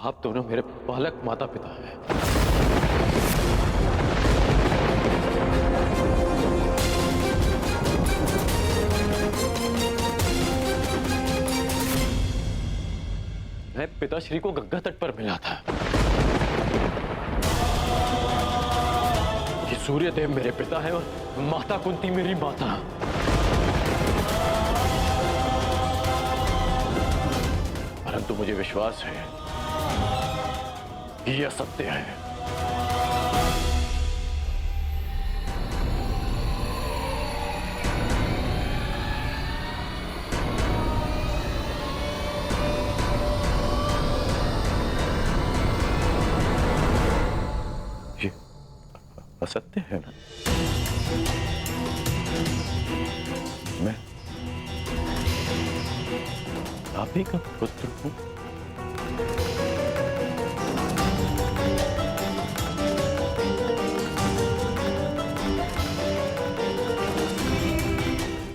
आप दोनों मेरे बालक माता पिता हैं। मैं पिताश्री को गंगा तट पर मिला था। ये सूर्यदेव मेरे पिता है और माता कुंती मेरी माता। परंतु मुझे विश्वास है कि यह सत्य है। ये असत्य है ना? मैं आप ही का पुत्र हूं।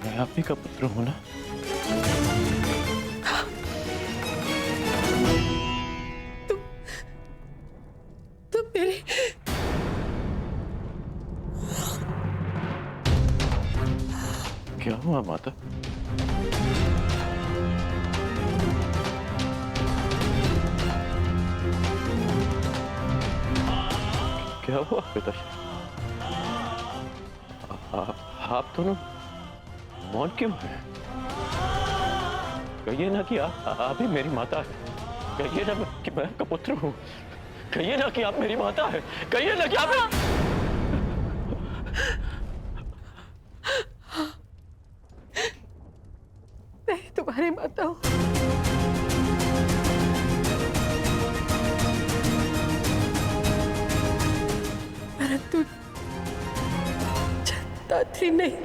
मैं आप ही का पुत्र हूं ना? तुम मेरे क्या हुआ माता? क्या हुआ पिताश्री? आप दोनों मौन क्यों हैं? कहिए ना कि आप ही मेरी माता है। कहिए ना कि मैं आपका पुत्र हूँ। कहिए ना कि आप मेरी माता है। कहिए ना कि आप मैं तुम्हारी माता हूँ। परंतु दात्री नहीं।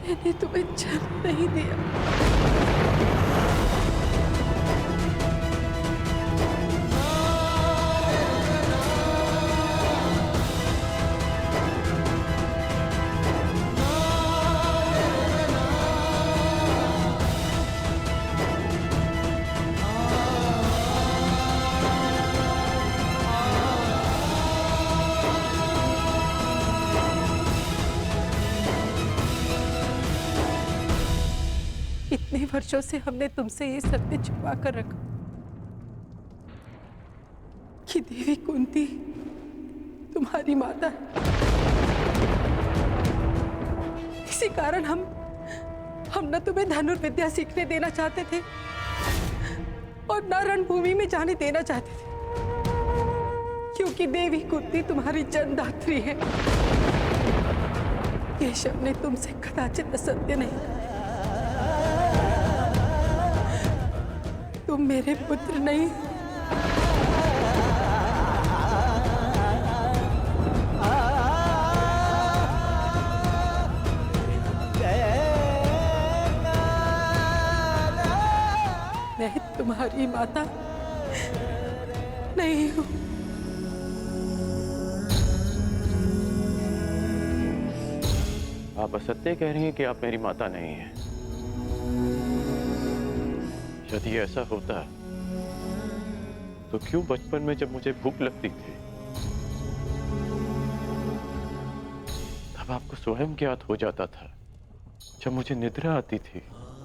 मैंने तुम्हें जन्म नहीं दिया। इतने वर्षों से हमने तुमसे ये सत्य छुपा कर रखा कि देवी कुंती तुम्हारी माता है। इसी कारण हम न तुम्हें धनुर्विद्या सीखने देना चाहते थे और न रणभूमि में जाने देना चाहते थे, क्योंकि देवी कुंती तुम्हारी जन्मदात्री है। केशव ने तुमसे कदाचित असत्य नहीं कहा। तुम मेरे पुत्र नहीं। मैं तुम्हारी माता नहीं हूं। आप असत्य कह रही हैं कि आप मेरी माता नहीं हैं। यदि ऐसा होता तो क्यों बचपन में जब मुझे भूख लगती थी तब आपको स्वयं ज्ञात हो जाता था। जब मुझे निद्रा आती थी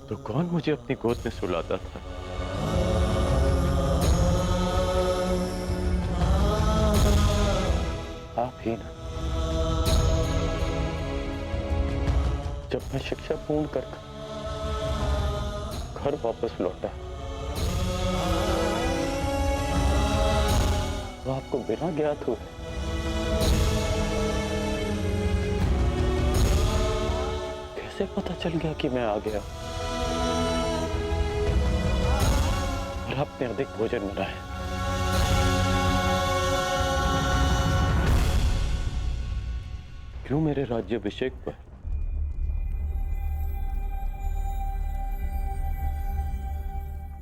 तो कौन मुझे अपनी गोद में सुलाता था? आप ही ना। जब मैं शिक्षा पूर्ण कर घर वापस लौटा तो आपको बिना ज्ञात हुए कैसे पता चल गया कि मैं आ गया और आपने अधिक भोजन बनाया? क्यों मेरे राज्याभिषेक पर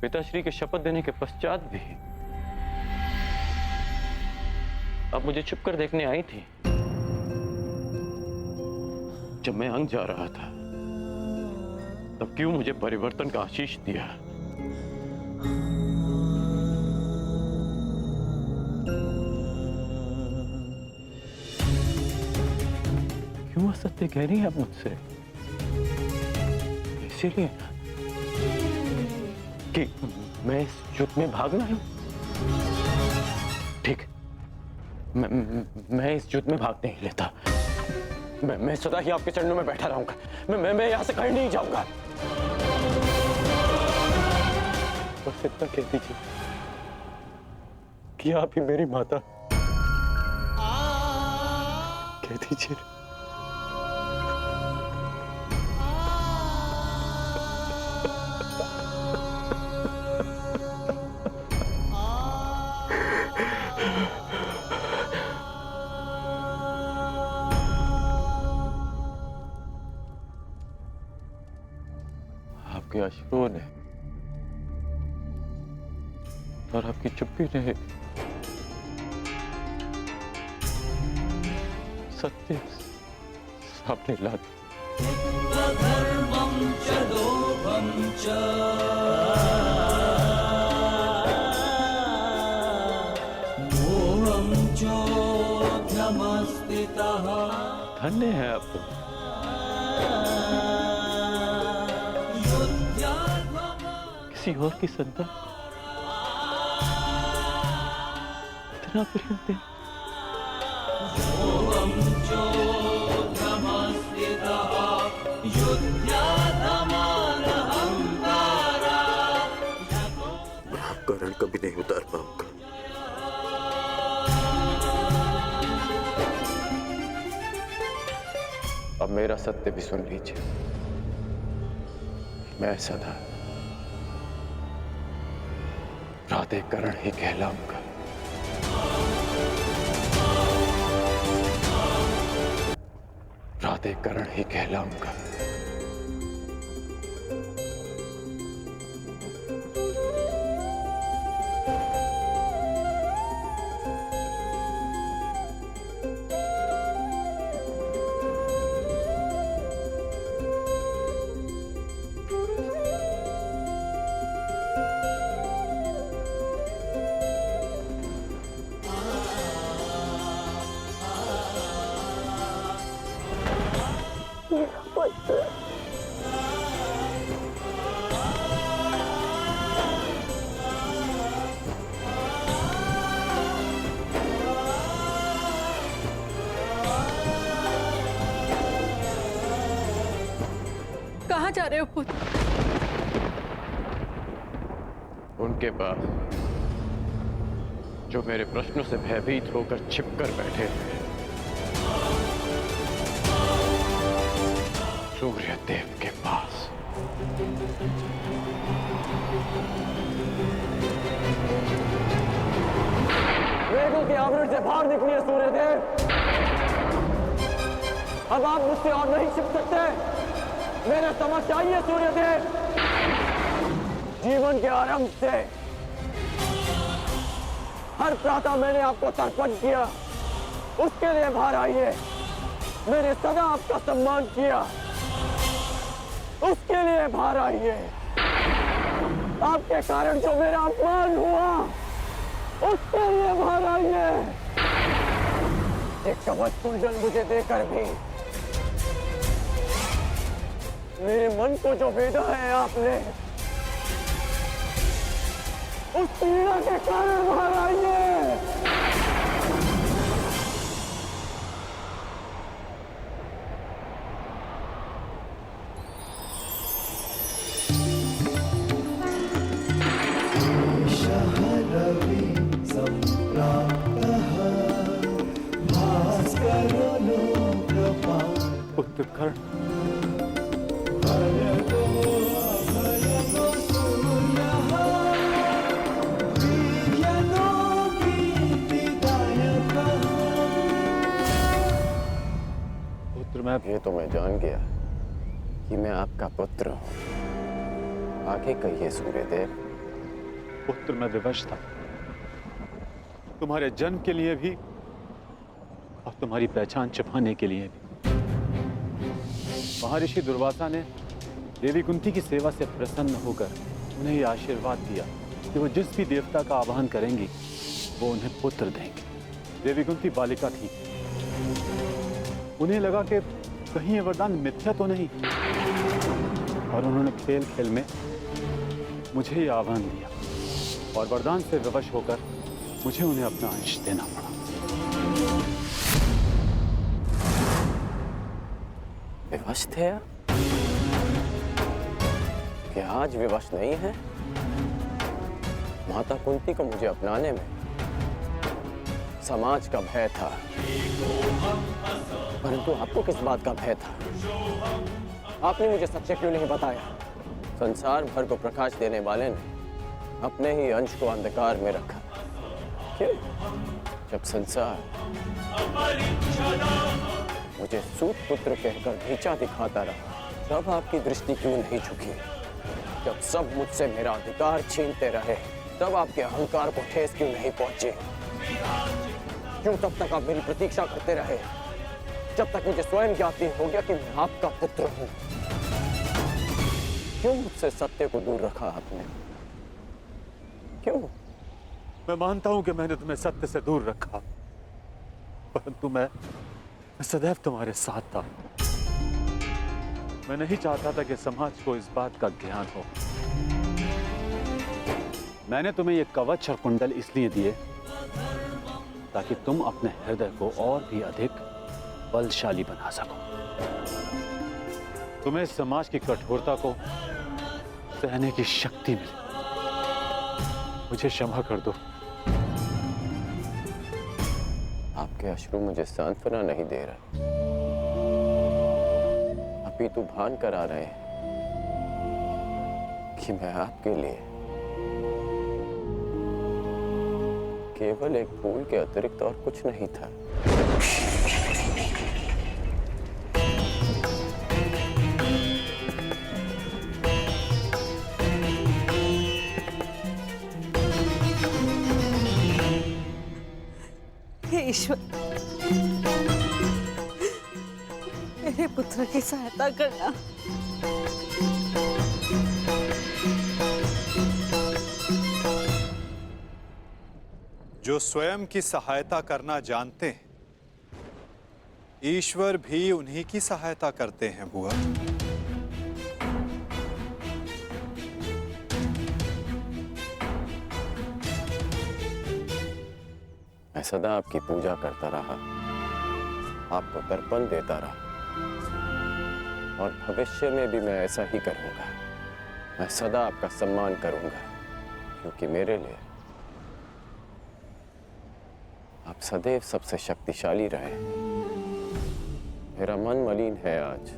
पिताश्री के शपथ देने के पश्चात भी आप मुझे छुप कर देखने आई थी जब मैं अंग जा रहा था। तब क्यों मुझे परिवर्तन का आशीष दिया? क्यों असत्य कह रही है आप मुझसे? इसीलिए ना कि मैं इस युद्ध में भाग रहा हूं। ठीक, मैं इस युद्ध में भाग नहीं लेता। मैं सदा ही आपके चरणों में बैठा रहूंगा। मैं यहां से कहीं नहीं जाऊंगा। बस इतना कह दीजिए कि आप ही मेरी माता। कह दीजिए। आपके अश्रुओं ने और आपकी चुप्पी ने सत्य सामने ला दिया। धर्मं च लोभं च मोहं चोऽध्यमस्थितः। धन्य है आप तो। किसी और की संतान इतना प्रेम दे। मैं आपका ऋण कभी नहीं उतार पाऊंगा। अब मेरा सत्य भी सुन लीजिए। मैं सदा प्राधिकरण ही कहलाऊंगा। प्राधिकरण ही कहलाऊंगा। कहाँ जा रहे हो पुत्र? उनके पास जो मेरे प्रश्नों से भयभीत होकर छिपकर बैठे हैं। सूर्य देव के पास। वेदों के आवरण से बाहर निकलिए सूर्यदेव। अब आप मुझसे और नहीं छिप सकते। मेरे समझ आइए सूर्यदेव। जीवन के आरंभ से हर प्रातः मैंने आपको तर्पण किया, उसके लिए बाहर आइए। मैंने सदा आपका सम्मान किया, उसके लिए बाहर आइए। आपके कारण जो मेरा अपमान हुआ, उसके लिए बाहर आइए। एक कवच कुंडल मुझे देकर भी मेरे मन को जो भेदा है आपने, उस पीड़ा के कारण बाहर आइए। रवि संप्राप्तः भास्करो लोकपाल। पुत्र कर्ण, ये तो मैं जान गया कि मैं आपका पुत्र हूं। आगे कहिए सूर्यदेव। पुत्र में विवश था, तुम्हारे जन्म के लिए भी और तुम्हारी पहचान छिपाने के लिए भी। महर्षि दुर्वासा ने देवी कुंती की सेवा से प्रसन्न होकर उन्हें यह आशीर्वाद दिया कि वो जिस भी देवता का आवाहन करेंगी वो उन्हें पुत्र देंगे। देवी कुंती बालिका थी, उन्हें लगा कि कहीं ये वरदान मिथ्या तो नहीं, और उन्होंने खेल खेल में मुझे ये आह्वान दिया और वरदान से विवश होकर मुझे उन्हें अपना अंश देना पड़ा। विवश थे आप? क्या आज विवश नहीं है? माता कुंती को मुझे अपनाने में समाज का भय था, परंतु आपको किस बात का भय था? आपने मुझे सत्य क्यों नहीं बताया? संसार भर को प्रकाश देने वाले ने अपने ही अंश को अंधकार में रखा। क्यों? जब संसार मुझे सूत पुत्र कहकर नीचा दिखाता रहा, तब आपकी दृष्टि क्यों नहीं झुकी? जब सब मुझसे मेरा अधिकार छीनते रहे, तब आपके अहंकार को ठेस क्यों नहीं पहुंची? क्यों तब तक आप मेरी प्रतीक्षा करते रहे, जब तक मुझे स्वयं ज्ञात नहीं हो गया कि मैं आपका पुत्र हूं? क्यों मुझसे सत्य को दूर रखा आपने? क्यों? मैं मानता हूं कि मैंने तुम्हें सत्य से दूर रखा, परंतु मैं सदैव तुम्हारे साथ था। मैं नहीं चाहता था कि समाज को इस बात का ज्ञान हो। मैंने तुम्हें ये कवच और कुंडल इसलिए दिए ताकि तुम अपने हृदय को और भी अधिक बलशाली बना सको। तुम्हें समाज की कठोरता को सहने की शक्ति मिले। मुझे क्षमा कर दो। आपके अश्रु मुझे सांत्वना नहीं दे रहे, अपितु भान करा रहे हैं कि मैं आपके लिए केवल एक फूल के अतिरिक्त और कुछ नहीं था। हे ईश्वर, मेरे पुत्र की सहायता करना। जो स्वयं की सहायता करना जानते हैं, ईश्वर भी उन्हीं की सहायता करते हैं बुआ। मैं सदा आपकी पूजा करता रहा, आपको तर्पण देता रहा, और भविष्य में भी मैं ऐसा ही करूंगा। मैं सदा आपका सम्मान करूंगा, क्योंकि मेरे लिए आप सदैव सबसे शक्तिशाली रहे। मेरा मन मलिन है आज,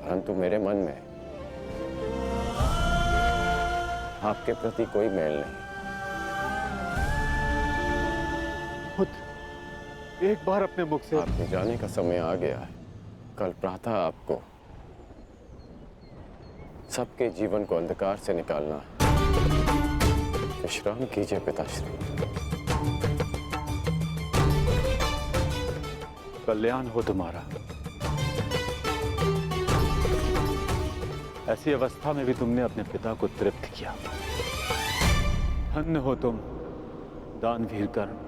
परंतु मेरे मन में आपके प्रति कोई मेल नहीं। एक बार अपने मुख से आपके जाने का समय आ गया है। कल प्रातः आपको सबके जीवन को अंधकार से निकालना है। विश्राम कीजिए पिताश्री। कल्याण हो तुम्हारा। ऐसी अवस्था में भी तुमने अपने पिता को तृप्त किया। धन्य हो तुम दानवीर कर्ण।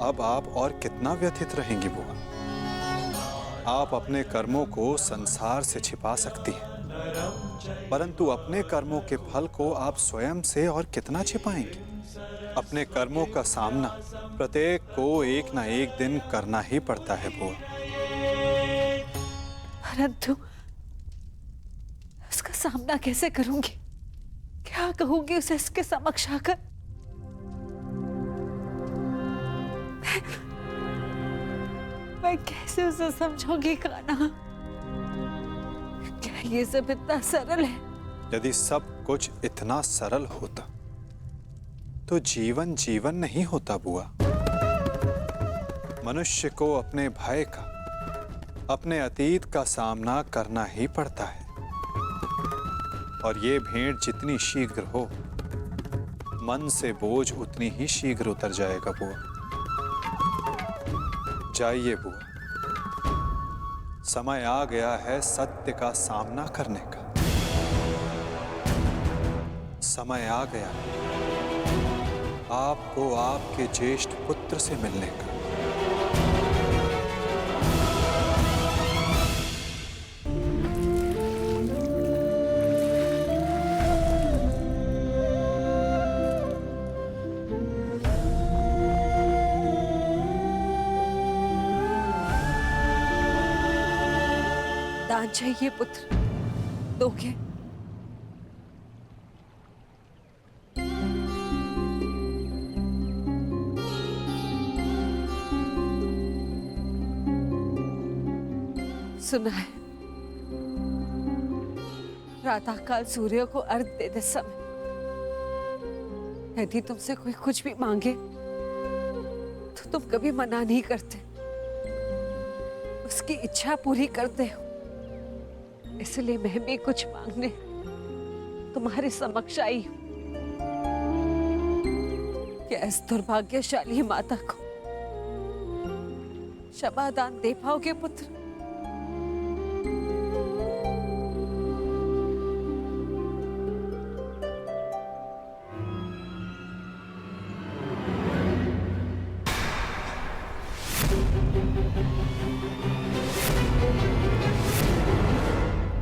अब आप और कितना व्यथित रहेंगी बुआ? आप अपने कर्मों को संसार से छिपा सकती हैं, परंतु अपने कर्मों के फल को आप स्वयं से और कितना छिपाएंगी? अपने कर्मों का सामना प्रत्येक को एक ना एक दिन करना ही पड़ता है बुआ। परंतु उसका सामना कैसे करूंगी? क्या कहूंगी उसे इसके समक्ष आकर? मैं कैसे उसे समझाऊंगी कान्हा? क्या ये सब इतना सरल है? यदि सब कुछ इतना सरल होता तो जीवन जीवन नहीं होता बुआ। मनुष्य को अपने भय का, अपने अतीत का सामना करना ही पड़ता है। और ये भेंट जितनी शीघ्र हो, मन से बोझ उतनी ही शीघ्र उतर जाएगा बुआ। जाइए बुआ, समय आ गया है सत्य का सामना करने का। समय आ गया है आपको आपके ज्येष्ठ पुत्र से मिलने का। दान चाहिए पुत्र, दोगे? सुना है प्रातःकाल सूर्य को अर्घ देते समय यदि तुमसे कोई कुछ भी मांगे तो तुम कभी मना नहीं करते, उसकी इच्छा पूरी करते हो। इसलिए मैं भी कुछ मांगने तुम्हारे समक्ष आई हूं। क्या इस दुर्भाग्यशाली माता को क्षमा दान दे पाओगे पुत्र?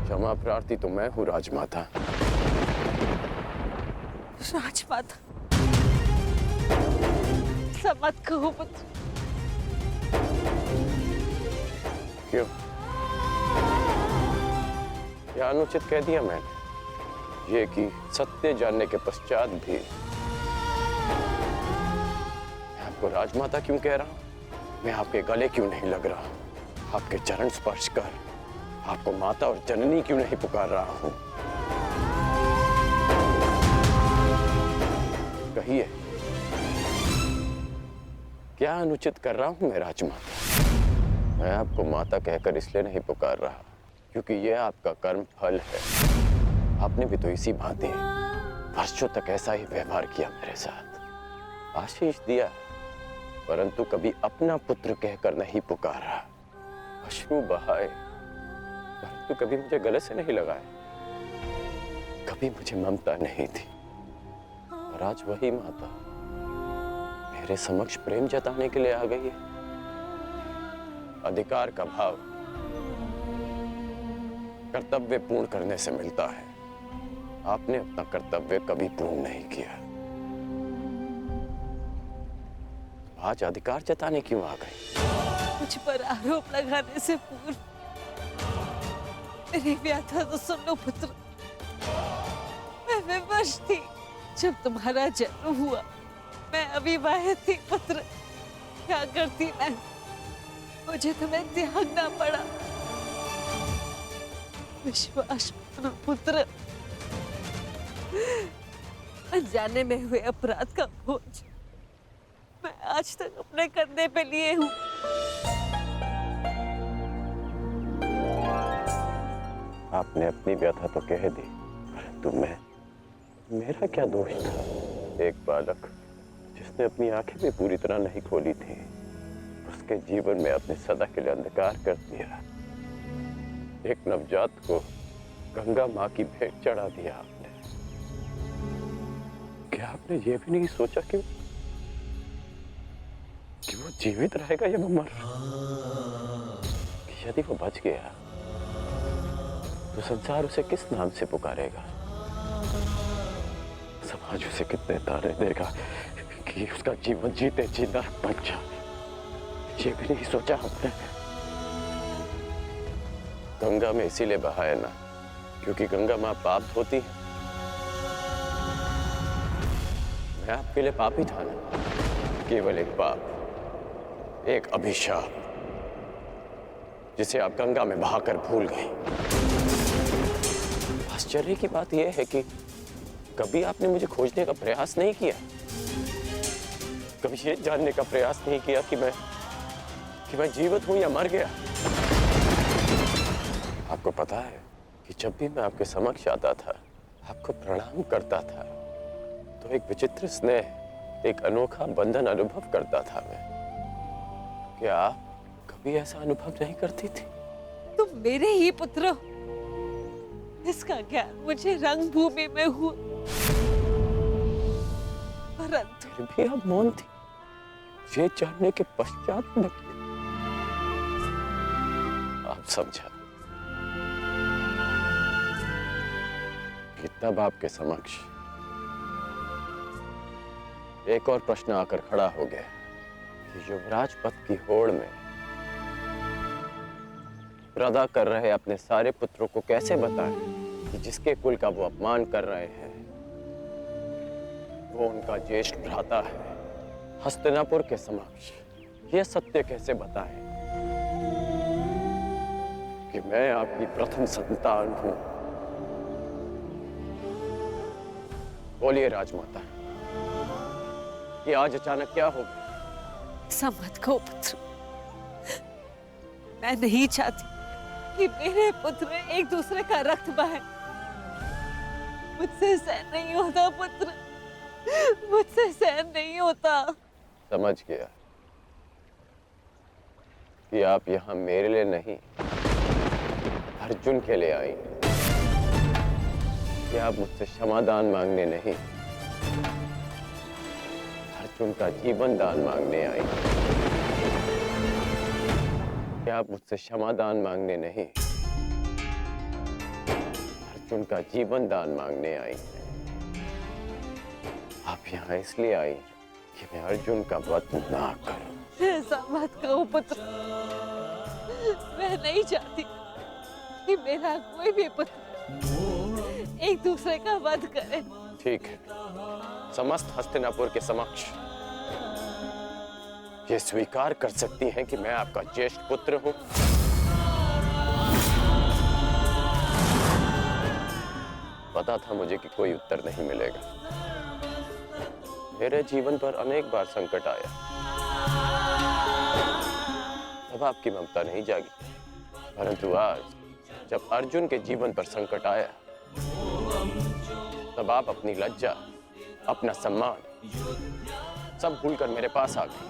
क्षमा प्रार्थी तो मैं हूँ राजमाता। राजमाता ऐसा मत कहो पुत्र। क्यों? क्या अनुचित कह दिया मैंने? ये कि सत्य जानने के पश्चात भी मैं आपको राजमाता क्यों कह रहा हूं? मैं आपके गले क्यों नहीं लग रहा हूं? आपके चरण स्पर्श कर आपको माता और जननी क्यों नहीं पुकार रहा हूं? कहिए, क्या अनुचित कर रहा हूं मैं राजमाता? मैं आपको माता कहकर इसलिए नहीं पुकार रहा क्योंकि यह आपका कर्म फल है। आपने भी तो इसी भांति वर्षों तक ऐसा ही व्यवहार किया मेरे साथ, आशीष दिया, परंतु कभी अपना पुत्र कहकर नहीं पुकारा। अश्रु बहाए परंतु कभी मुझे गले से नहीं लगाए। कभी मुझे ममता नहीं थी। और आज वही माता मेरे समक्ष प्रेम जताने के लिए आ गई है। अधिकार का भाव कर्तव्य पूर्ण करने से मिलता है। आपने अपना कर्तव्य कभी पूर्ण नहीं किया। आज अधिकार जताने क्यों आ गई? मुझ पर आरोप लगाने से पूर्व मेरी व्यथा तो सुन लो पुत्र। मैं विवश थी जब तुम्हारा जन्म हुआ। मैं अविवाहित थी पुत्र। क्या करती मैं? मुझे तुम्हें त्यागना पड़ा। विश्वास मानो पुत्र, अनजाने में हुए अपराध का बोझ मैं आज तक अपने कंधे पे लिए हूँ। आपने अपनी व्यथा तो कह दी, परंतु मेरा क्या दोष था? एक बालक जिसने अपनी आंखें भी पूरी तरह नहीं खोली थी, उसके जीवन में आपने सदा के लिए अंधकार कर दिया। एक नवजात को गंगा माँ की भेंट चढ़ा दिया आपने। क्या आपने ये भी नहीं सोचा कि वो जीवित रहेगा या वो मर? यदि वो बच गया तो संसार उसे किस नाम से पुकारेगा? समाज उसे कितने ताने देगा कि उसका जीवन जीते जी नरक बन जाए। ये भी नहीं सोचा हमने। गंगा में इसीलिए बहाया ना क्योंकि गंगा मां पाप धोती है। मैं आपके लिए पापी था ना, केवल एक पाप, एक अभिशाप जिसे आप गंगा में बहाकर भूल गई। आश्चर्य की बात यह है कि कभी आपने मुझे खोजने का प्रयास नहीं किया, कभी ये जानने का प्रयास नहीं किया कि मैं जीवित हूं या मर गया। आपको पता है कि जब भी मैं आपके समक्ष आता था, आपको प्रणाम करता था, तो एक विचित्र स्नेह, एक अनोखा बंधन अनुभव करता था मैं। क्या आप कभी ऐसा अनुभव नहीं करती थी? तुम मेरे ही पुत्र हो। इसका ज्ञान मुझे रंगभूमि में हुआ, परंतु फिर भी आप मौन थी। ये जानने के पश्चात मैं आप समझा कि तब आपके समक्ष एक और प्रश्न आकर खड़ा हो गया कि युवराज पद की होड़ में प्रदा कर रहे अपने सारे पुत्रों को कैसे बताएं कि जिसके कुल का वो अपमान कर रहे हैं वो उनका ज्येष्ठ भ्राता है। हस्तिनापुर के समक्ष ये सत्य कैसे बताएं कि मैं आपकी प्रथम संतान हूं। बोलिए राजमाता, ये आज अचानक क्या हो गया? ऐसा मत कहो पुत्र। मैं नहीं चाहती कि मेरे पुत्र एक दूसरे का रक्त बहे। मुझसे सहन नहीं होता पुत्र, मुझसे सहन नहीं होता। समझ गया कि आप यहाँ मेरे लिए नहीं, अर्जुन के लिए आई। कि आप मुझसे क्षमादान मांगने नहीं, अर्जुन का जीवन दान मांगने आई। कि आप मुझसे क्षमादान मांगने नहीं, अर्जुन का जीवन दान मांगने आई। आप यहाँ इसलिए आई कि मैं अर्जुन का वध ना करूं। ऐसा मत कहो पुत्र। मैं नहीं चाहती कि मेरा कोई भी पुत्र एक दूसरे का वध करे। ठीक है, समस्त हस्तिनापुर के समक्ष ये स्वीकार कर सकती हैं कि मैं आपका ज्येष्ठ पुत्र हूं। पता था मुझे कि कोई उत्तर नहीं मिलेगा। मेरे जीवन पर अनेक बार संकट आया, तब आपकी ममता नहीं जागी। परंतु आज जब अर्जुन के जीवन पर संकट आया, तब आप अपनी लज्जा, अपना सम्मान सब भूलकर मेरे पास आ गए।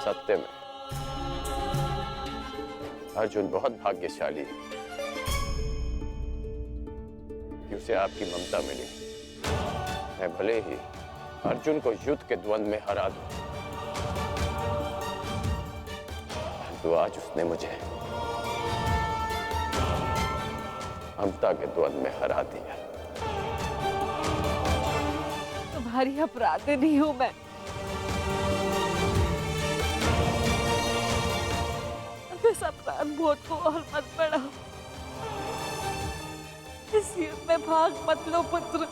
सत्य में अर्जुन बहुत भाग्यशाली है कि उसे आपकी ममता मिली। मैं भले ही अर्जुन को युद्ध के द्वंद्व में हरा दूं, परंतु आज उसने मुझे ममता के द्वंद्व में हरा दिया। तुम्हारी अपराधी नहीं हूं मैं। अब इस अपराध बोध को और मत बढ़ाओ। इस युद्ध में भाग मत लो पुत्र।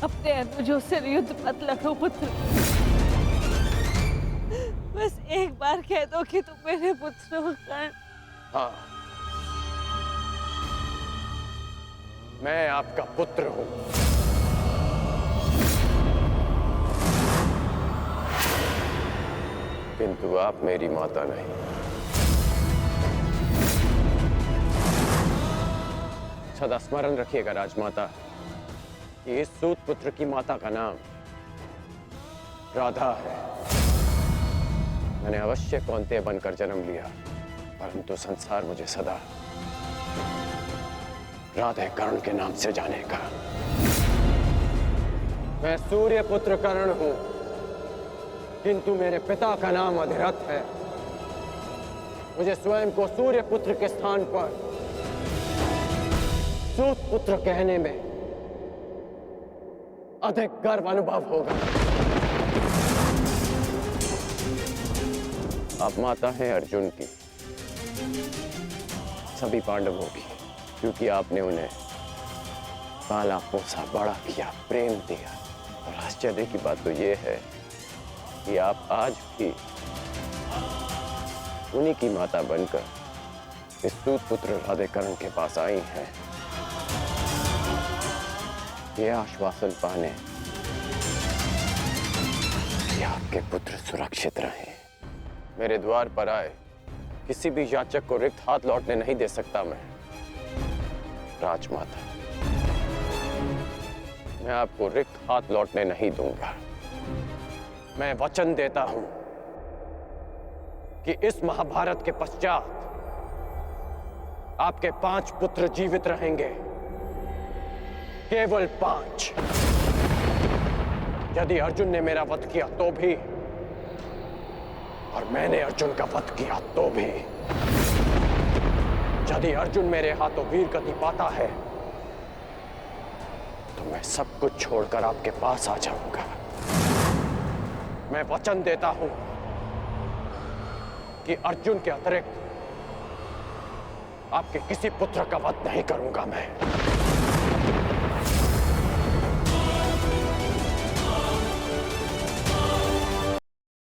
अपने अनुजों से युद्ध मत लड़ो पुत्र। बस एक बार कह दो कि तुम मेरे पुत्र हो कर्ण। हाँ, मैं आपका पुत्र हूं। किंतु आप मेरी माता नहीं। सदा स्मरण रखिएगा राजमाता कि इस सूत पुत्र की माता का नाम राधा है। मैंने अवश्य कौंतेय बनकर जन्म लिया, परंतु संसार मुझे सदा राधे कर्ण के नाम से जानेगा। मैं सूर्य पुत्र कर्ण हूं, किंतु मेरे पिता का नाम अधिरथ है। मुझे स्वयं को सूर्य पुत्र के स्थान पर सूत पुत्र कहने में अधिक गर्व अनुभव होगा। आप माता हैं अर्जुन की, सभी पांडवों की, क्योंकि आपने उन्हें पाला पोसा, बड़ा किया, प्रेम दिया। और आश्चर्य की बात तो यह है कि आप आज भी उन्हीं की माता बनकर इस सूत पुत्र राधेकरण के पास आई हैं, ये आश्वासन पाने कि आपके पुत्र सुरक्षित रहें। मेरे द्वार पर आए किसी भी याचक को रिक्त हाथ लौटने नहीं दे सकता मैं। राजमाता, मैं आपको रिक्त हाथ लौटने नहीं दूंगा। मैं वचन देता हूं कि इस महाभारत के पश्चात आपके 5 पुत्र जीवित रहेंगे, केवल 5। यदि अर्जुन ने मेरा वध किया तो भी, और मैंने अर्जुन का वध किया तो भी। यदि अर्जुन मेरे हाथों वीर गति पाता है तो मैं सब कुछ छोड़कर आपके पास आ जाऊंगा। मैं वचन देता हूं कि अर्जुन के अतिरिक्त आपके किसी पुत्र का वध नहीं करूंगा मैं।